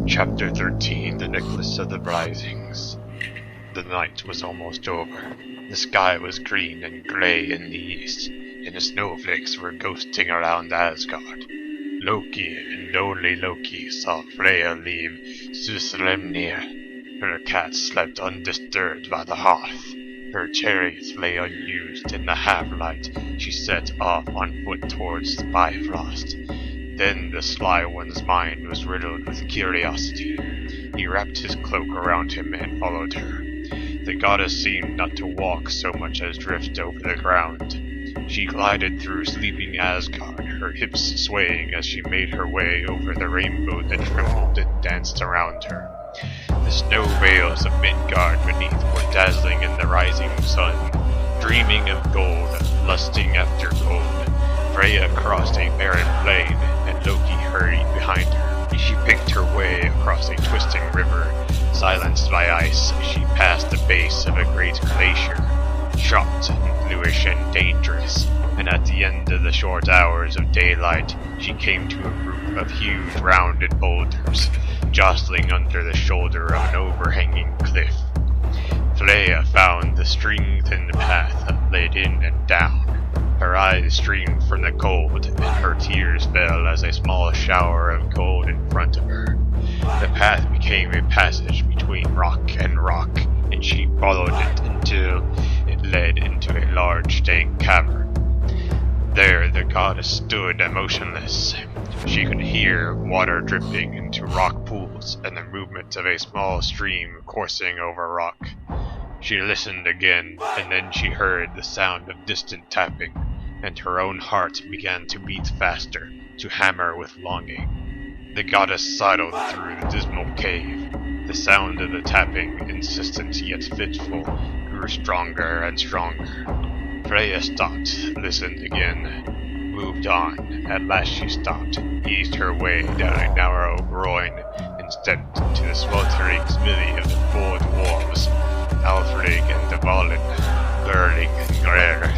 Chapter 13 The Necklace of the Risings. The night was almost over. The sky was green and grey in the east, and the snowflakes were ghosting around Asgard. Loki, and only Loki, saw Freya leave Suslemnir. Her cat slept undisturbed by the hearth. Her chariot lay unused in the half-light. She set off on foot towards the Bifrost. Then the sly one's mind was riddled with curiosity. He wrapped his cloak around him and followed her. The goddess seemed not to walk so much as drift over the ground. She glided through sleeping Asgard, her hips swaying as she made her way over the rainbow that trembled and danced around her. The snow veils of Midgard beneath were dazzling in the rising sun, dreaming of gold, lusting after gold. Freya crossed a barren plain, and Loki hurried behind her. She picked her way across a twisting river, silenced by ice. She passed the base of a great glacier, chopped and bluish and dangerous, and at the end of the short hours of daylight, she came to a group of huge rounded boulders, jostling under the shoulder of an overhanging cliff. Freya found the string-thin path that led in and down. Her eyes streamed from the cold, and her tears fell as a small shower of gold in front of her. The path became a passage between rock and rock, and she followed it until it led into a large dank cavern. There the goddess stood motionless. She could hear water dripping into rock pools and the movement of a small stream coursing over rock. She listened again, and then she heard the sound of distant tapping, and her own heart began to beat faster, to hammer with longing. The goddess sidled through the dismal cave. The sound of the tapping, insistent yet fitful, grew stronger and stronger. Freya stopped, listened again, moved on. At last she stopped, eased her way down a narrow groin, and stepped into the sweltering smithy of the four dwarves, Alfred and Dvalin, Burling and Grer.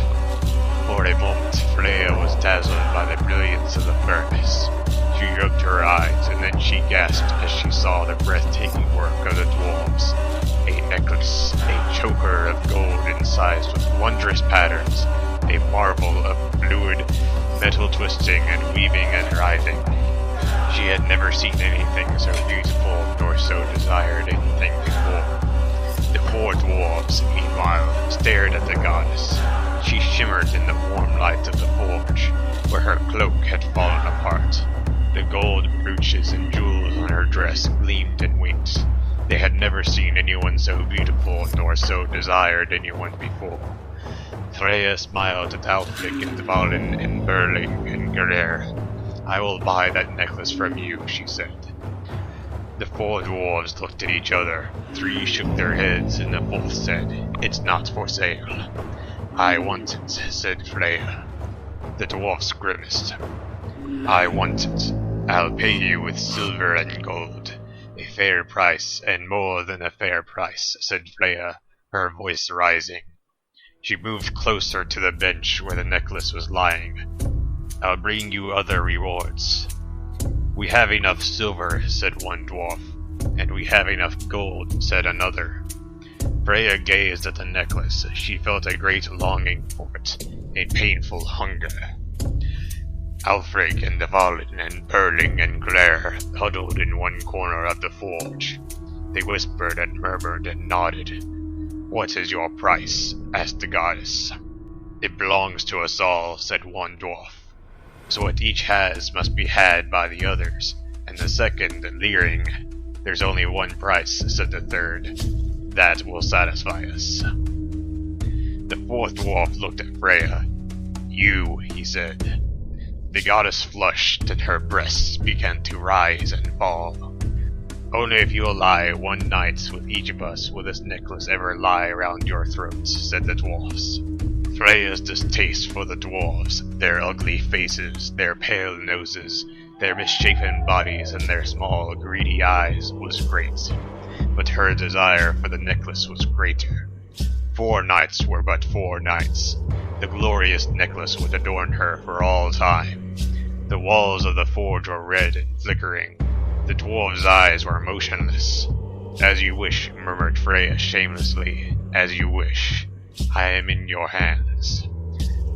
For a moment, Freya was dazzled by the brilliance of the furnace. She rubbed her eyes, and then she gasped as she saw the breathtaking work of the dwarves. A necklace, a choker of gold incised with wondrous patterns, a marvel of fluid metal twisting and weaving and writhing. She had never seen anything so beautiful nor so desired anything before. The four dwarves, meanwhile, stared at the goddess. She shimmered in the warm light of the forge, where her cloak had fallen apart. The gold brooches and jewels on her dress gleamed and winked. They had never seen anyone so beautiful, nor so desired anyone before. Freya smiled at Alfred and Dvalin and Burling and Grer. "I will buy that necklace from you," she said. The four dwarves looked at each other. Three shook their heads, and the fourth said, "It's not for sale." "I want it," said Freya. The dwarfs grimaced. "I want it. I'll pay you with silver and gold. A fair price, and more than a fair price," said Freya, her voice rising. She moved closer to the bench where the necklace was lying. "I'll bring you other rewards." "We have enough silver," said one dwarf. "And we have enough gold," said another. Freya gazed at the necklace. She felt a great longing for it, a painful hunger. Alfred and Dvalin and Burling and Grer huddled in one corner of the forge. They whispered and murmured and nodded. "What is your price?" asked the goddess. "It belongs to us all," said one dwarf. "So what each has must be had by the others," and the second, leering. "There's only one price," said the third. "That will satisfy us." The fourth dwarf looked at Freya. "You," he said. The goddess flushed, and her breasts began to rise and fall. "Only if you will lie one night with each of us will this necklace ever lie around your throats," said the dwarfs. Freya's distaste for the dwarves, their ugly faces, their pale noses, their misshapen bodies, and their small, greedy eyes was great. But her desire for the necklace was greater. 4 nights were but 4 nights. The glorious necklace would adorn her for all time. The walls of the forge were red and flickering. The dwarf's eyes were motionless. "As you wish," murmured Freya shamelessly. "As you wish. I am in your hands."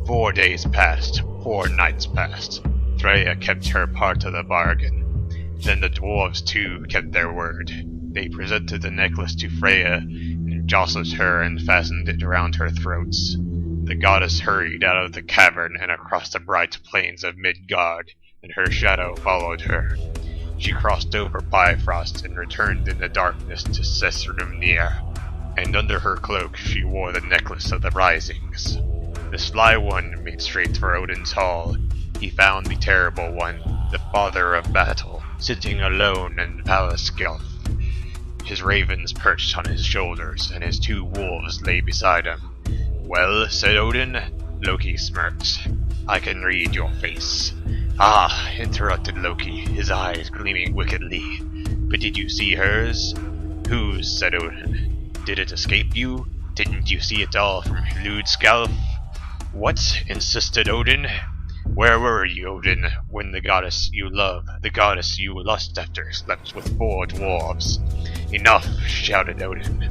4 days passed, 4 nights passed. Freya kept her part of the bargain. Then the dwarves too kept their word. They presented the necklace to Freya, and jostled her and fastened it around her throats. The goddess hurried out of the cavern and across the bright plains of Midgard, and her shadow followed her. She crossed over Bifrost and returned in the darkness to Sessrumnir, and under her cloak she wore the necklace of the risings. The sly one made straight for Odin's hall. He found the terrible one, the father of battle, sitting alone in the palace skelf. His ravens perched on his shoulders, and his 2 wolves lay beside him. "Well," said Odin. Loki smirked. "I can read your face." "Ah," interrupted Loki, his eyes gleaming wickedly. "But did you see hers?" "Whose?" said Odin. "Did it escape you? Didn't you see it all from Hludskjalf?" "What?" insisted Odin. "Where were you, Odin, when the goddess you love, the goddess you lust after, slept with 4 dwarves?" "Enough!" shouted Odin.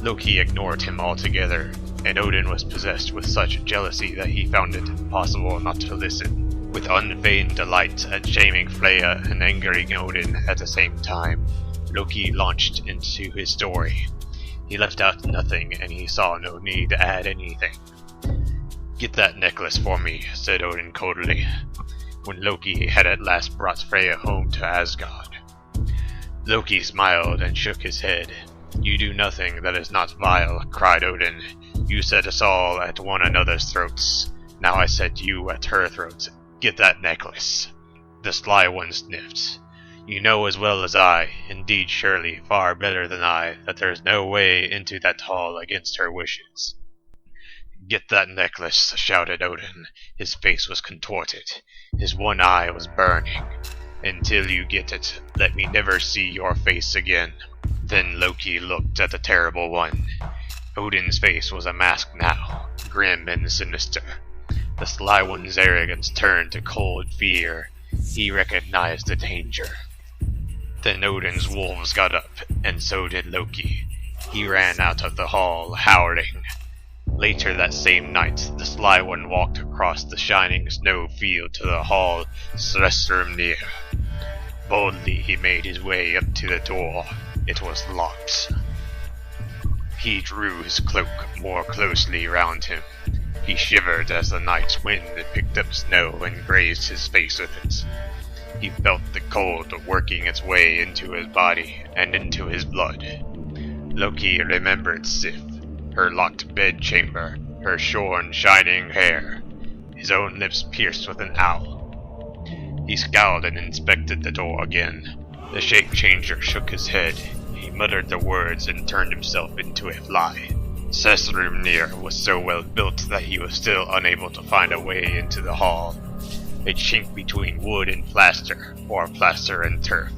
Loki ignored him altogether, and Odin was possessed with such jealousy that he found it impossible not to listen. With unfeigned delight at shaming Freya and angering Odin at the same time, Loki launched into his story. He left out nothing, and he saw no need to add anything. "Get that necklace for me," said Odin coldly, when Loki had at last brought Freya home to Asgard. Loki smiled and shook his head. "You do nothing that is not vile," cried Odin. "You set us all at one another's throats. Now I set you at her throat. Get that necklace." The sly one sniffed. "You know as well as I, indeed surely far better than I, that there's no way into that hall against her wishes." "Get that necklace," shouted Odin. His face was contorted. His one eye was burning. "Until you get it, let me never see your face again." Then Loki looked at the terrible one. Odin's face was a mask now, grim and sinister. The sly one's arrogance turned to cold fear. He recognized the danger. Then Odin's wolves got up, and so did Loki. He ran out of the hall, howling. Later that same night, the sly one walked across the shining snow field to the hall Sessrumnir. Boldly he made his way up to the door. It was locked. He drew his cloak more closely round him. He shivered as the night's wind picked up snow and grazed his face with it. He felt the cold working its way into his body and into his blood. Loki remembered Sif, her locked bedchamber, her shorn, shining hair, his own lips pierced with an owl. He scowled and inspected the door again. The shape-changer shook his head. He muttered the words and turned himself into a fly. Sessrumnir was so well built that he was still unable to find a way into the hall. A chink between wood and plaster, or plaster and turf.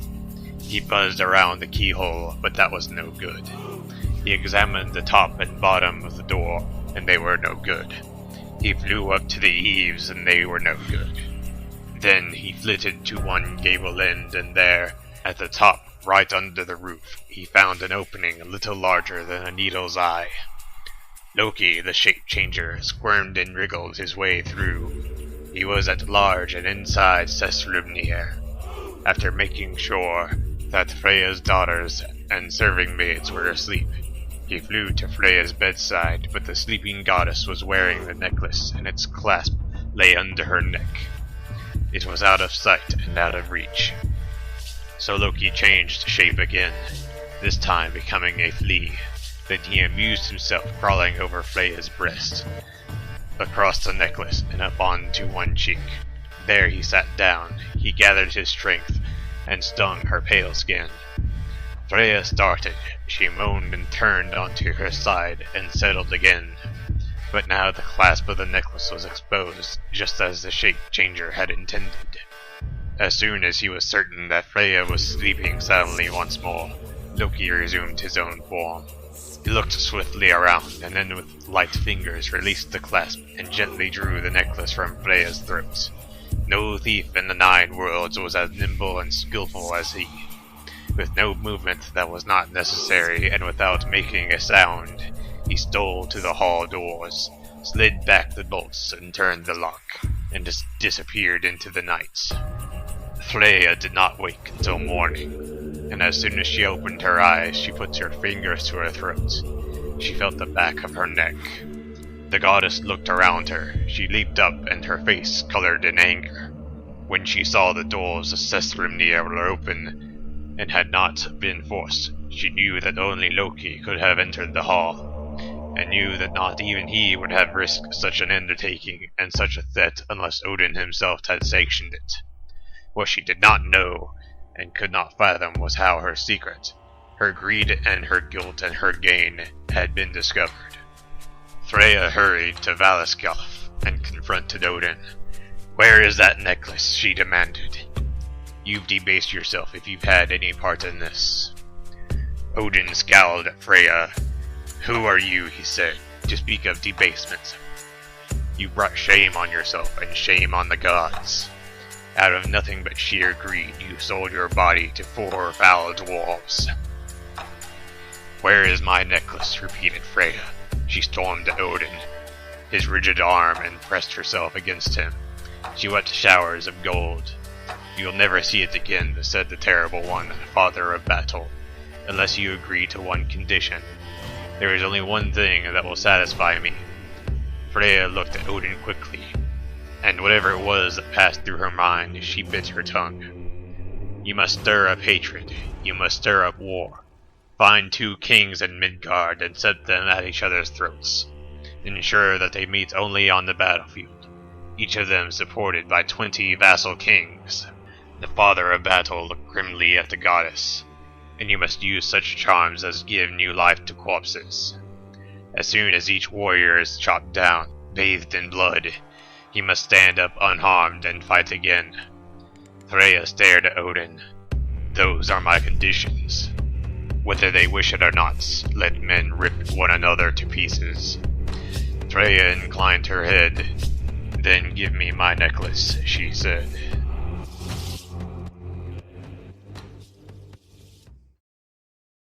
He buzzed around the keyhole, but that was no good. He examined the top and bottom of the door, and they were no good. He flew up to the eaves, and they were no good. Then he flitted to one gable end, and there, at the top, right under the roof, he found an opening a little larger than a needle's eye. Loki, the shape-changer, squirmed and wriggled his way through. He was at large and inside Sessrumnir. After making sure that Freya's daughters and serving maids were asleep, he flew to Freya's bedside, but the sleeping goddess was wearing the necklace, and its clasp lay under her neck. It was out of sight and out of reach. So Loki changed shape again, this time becoming a flea. Then he amused himself crawling over Freya's breast, across the necklace, and up onto one cheek. There he sat down. He gathered his strength, and stung her pale skin. Freya started. She moaned and turned onto her side, and settled again. But now the clasp of the necklace was exposed, just as the shape-changer had intended. As soon as he was certain that Freya was sleeping soundly once more, Loki resumed his own form. He looked swiftly around, and then with light fingers released the clasp and gently drew the necklace from Freya's throat. No thief in the 9 worlds was as nimble and skillful as he. With no movement that was not necessary and without making a sound, he stole to the hall doors, slid back the bolts and turned the lock, and disappeared into the night. Freya did not wake until morning, and as soon as she opened her eyes, she put her fingers to her throat. She felt the back of her neck. The goddess looked around her. She leaped up, and her face colored in anger. When she saw the doors of Sessrimnir were open and had not been forced, she knew that only Loki could have entered the hall, and knew that not even he would have risked such an undertaking and such a threat unless Odin himself had sanctioned it. What she did not know and could not fathom was how her secret, her greed and her guilt and her gain, had been discovered. Freya hurried to Valaskjalf and confronted Odin. "Where is that necklace?" she demanded. "You've debased yourself if you've had any part in this." Odin scowled at Freya. "Who are you," he said, "to speak of debasement? You brought shame on yourself and shame on the gods. Out of nothing but sheer greed, you sold your body to 4 foul dwarves." "Where is my necklace?" repeated Freya. She stormed at Odin, his rigid arm, and pressed herself against him. She wept showers of gold. "You'll never see it again," said the terrible one, father of battle, "unless you agree to one condition. There is only one thing that will satisfy me." Freya looked at Odin quickly, and whatever it was that passed through her mind, she bit her tongue. "You must stir up hatred. You must stir up war. Find 2 kings in Midgard and set them at each other's throats. Ensure that they meet only on the battlefield, each of them supported by 20 vassal kings." The father of battle looked grimly at the goddess. "And you must use such charms as give new life to corpses. As soon as each warrior is chopped down, bathed in blood, he must stand up unharmed and fight again." Freya stared at Odin. "Those are my conditions. Whether they wish it or not, let men rip one another to pieces." Freya inclined her head. "Then give me my necklace," she said.